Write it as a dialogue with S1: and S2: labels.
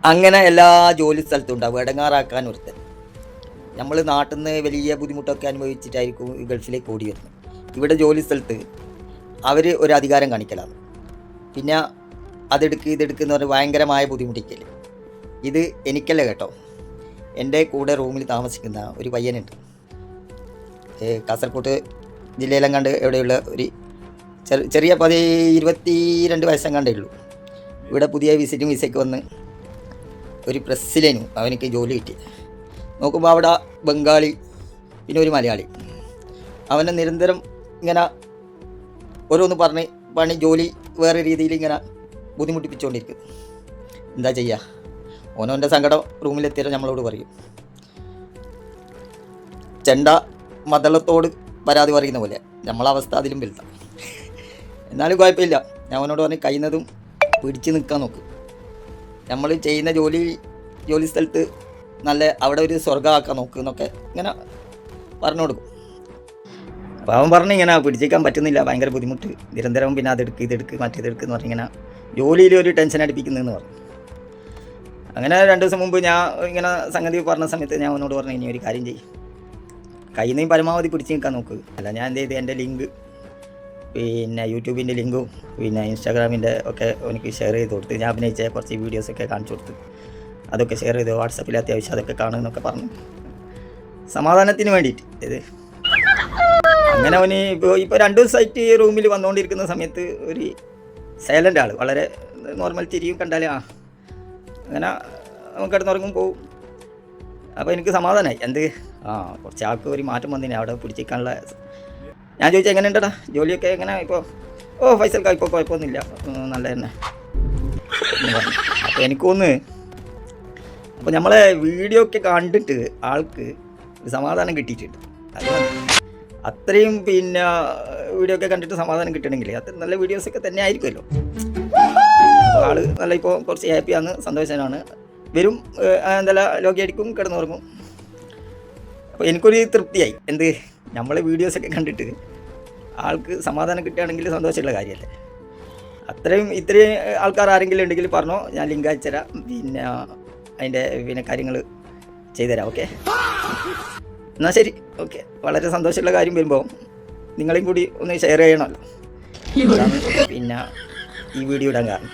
S1: അങ്ങനെ എല്ലാ ജോലി സ്ഥലത്തും ഉണ്ടാവും ഇടങ്ങാറാക്കാൻ ഒരുത്തൻ. നമ്മൾ നാട്ടിൽ നിന്ന് വലിയ ബുദ്ധിമുട്ടൊക്കെ അനുഭവിച്ചിട്ടായിരിക്കും ഗൾഫിലേക്ക് ഓടി വരുന്നത്. ഇവിടെ ജോലി സ്ഥലത്ത് അവർ ഒരു അധികാരം കാണിക്കലാണ്. പിന്നെ ഇതെടുക്കുന്ന പറഞ്ഞ് ഭയങ്കരമായ ബുദ്ധിമുട്ടിക്കല്. ഇത് എനിക്കല്ല കേട്ടോ, എൻ്റെ കൂടെ റൂമിൽ താമസിക്കുന്ന ഒരു പയ്യനുണ്ട്. കാസർഗോഡ് ജില്ലയിലെങ്ങാണ്ട് എവിടെയുള്ള ഒരു ചെറിയ 22 വയസ്സെങ്ങാണ്ടേ ഉള്ളൂ. ഇവിടെ പുതിയ വിസിറ്റിംഗ് വിസയ്ക്ക് വന്ന് ഒരു പ്രസ്സിലേനു അവനക്ക് ജോലി കിട്ടി. നോക്കുമ്പോൾ അവിടെ ബംഗാളി പിന്നെ ഒരു മലയാളി അവനെ നിരന്തരം ഇങ്ങനെ ഓരോന്ന് പറഞ്ഞ് ജോലി വേറെ രീതിയിൽ ഇങ്ങനെ ബുദ്ധിമുട്ടിപ്പിച്ചുകൊണ്ടിരിക്കും. എന്താ ചെയ്യുക? ഓനോൻ്റെ സങ്കടം റൂമിലെത്തിയാലും നമ്മളോട് പറയും. ചെണ്ട മതളത്തോട് പരാതി പറയുന്ന പോലെ നമ്മളവസ്ഥ അതിലും വലുതാണ്. എന്നാലും കുഴപ്പമില്ല, ഞാൻ അവനോട് പറഞ്ഞ് കഴിയുന്നതും പിടിച്ച് നിൽക്കാൻ നോക്ക്. നമ്മൾ ചെയ്യുന്ന ജോലി സ്ഥലത്ത് നല്ല അവിടെ ഒരു സ്വർഗ്ഗമാക്കാൻ നോക്ക് എന്നൊക്കെ ഇങ്ങനെ പറഞ്ഞു കൊടുക്കും. അപ്പോൾ അവൻ പറഞ്ഞ് ഇങ്ങനെ പിടിച്ചേക്കാൻ പറ്റുന്നില്ല, ഭയങ്കര ബുദ്ധിമുട്ട്, നിരന്തരം പിന്നെ ഇതെടുക്ക് മറ്റേതെടുക്ക് എന്ന് പറഞ്ഞ് ഇങ്ങനെ ജോലിയിൽ ഒരു ടെൻഷൻ അടിപ്പിക്കുന്നതെന്ന് പറഞ്ഞു. അങ്ങനെ 2 ദിവസം മുമ്പ് ഞാൻ ഇങ്ങനെ സംഗതി പറഞ്ഞ സമയത്ത് ഞാൻ അവനോട് പറഞ്ഞു, ഇനി ഒരു കാര്യം ചെയ്യും, കയ്യിൽ നിന്ന് പരമാവധി പിടിച്ച് നിൽക്കാൻ നോക്ക്. അല്ല, ഞാൻ എന്ത് ചെയ്ത് എൻ്റെ ലിങ്ക് പിന്നെ യൂട്യൂബിൻ്റെ ലിങ്കും പിന്നെ ഇൻസ്റ്റാഗ്രാമിൻ്റെ ഒക്കെ എനിക്ക് ഷെയർ ചെയ്ത് കൊടുത്ത്, ഞാൻ അഭിനയിച്ച കുറച്ച് വീഡിയോസൊക്കെ കാണിച്ചു കൊടുത്ത് അതൊക്കെ ഷെയർ ചെയ്ത് വാട്സപ്പിൽ അത്യാവശ്യം അതൊക്കെ കാണുമെന്നൊക്കെ പറഞ്ഞു, സമാധാനത്തിന് വേണ്ടിയിട്ട്. ഇത് അങ്ങനെ അവന് ഇപ്പോൾ 2 ദിവസമായിട്ട് ഈ റൂമിൽ വന്നുകൊണ്ടിരിക്കുന്ന സമയത്ത് ഒരു സൈലൻ്റ് ആൾ, വളരെ നോർമൽ ചിരിയും കണ്ടാലേ അങ്ങനെ അവൻ കിടന്നുറങ്ങും പോവും. അപ്പോൾ എനിക്ക് സമാധാനമായി. കുറച്ച് ആൾക്ക് ഒരു മാറ്റം വന്നിനെ അവിടെ പിടിച്ചേക്കാനുള്ള. ഞാൻ ചോദിച്ചാൽ എങ്ങനെ ഉണ്ടടാ ജോലിയൊക്കെ എങ്ങനെ ഇപ്പോൾ? ഫൈസൽക്കാ ഇപ്പോൾ കുഴപ്പമൊന്നുമില്ല, നല്ല തന്നെ. അപ്പോൾ എനിക്കൊന്ന് അപ്പോൾ നമ്മളെ വീഡിയോ ഒക്കെ കണ്ടിട്ട് ആൾക്ക് സമാധാനം കിട്ടിയിട്ടുണ്ട്. അത് അത്രയും പിന്നെ വീഡിയോ ഒക്കെ കണ്ടിട്ട് സമാധാനം കിട്ടണമെങ്കിൽ അത്ര നല്ല വീഡിയോസൊക്കെ തന്നെ ആയിരിക്കുമല്ലോ. അപ്പോൾ ആൾ നല്ല ഇപ്പോൾ കുറച്ച് ഹാപ്പിയാണ്, സന്തോഷമാണ്. വരും എന്തെല്ലാം ലോകിയായിരിക്കും, കിടന്നുറങ്ങും. അപ്പോൾ എനിക്കൊരു തൃപ്തിയായി. എന്ത്, നമ്മളെ വീഡിയോസൊക്കെ കണ്ടിട്ട് ആൾക്ക് സമാധാനം കിട്ടുകയാണെങ്കിൽ സന്തോഷമുള്ള കാര്യമല്ലേ. ഇത്രയും ആൾക്കാർ ആരെങ്കിലും ഉണ്ടെങ്കിൽ പറഞ്ഞോ, ഞാൻ ലിങ്ക് അയച്ചുതരാം, പിന്നെ അതിൻ്റെ കാര്യങ്ങൾ ചെയ്തുതരാം. ഓക്കെ, എന്നാൽ ശരി. ഓക്കെ, വളരെ സന്തോഷമുള്ള കാര്യം വരുമ്പോൾ നിങ്ങളെയും കൂടി ഒന്ന് ഷെയർ ചെയ്യണമല്ലോ. പിന്നെ ഈ വീഡിയോ ഇടാൻ കാരണം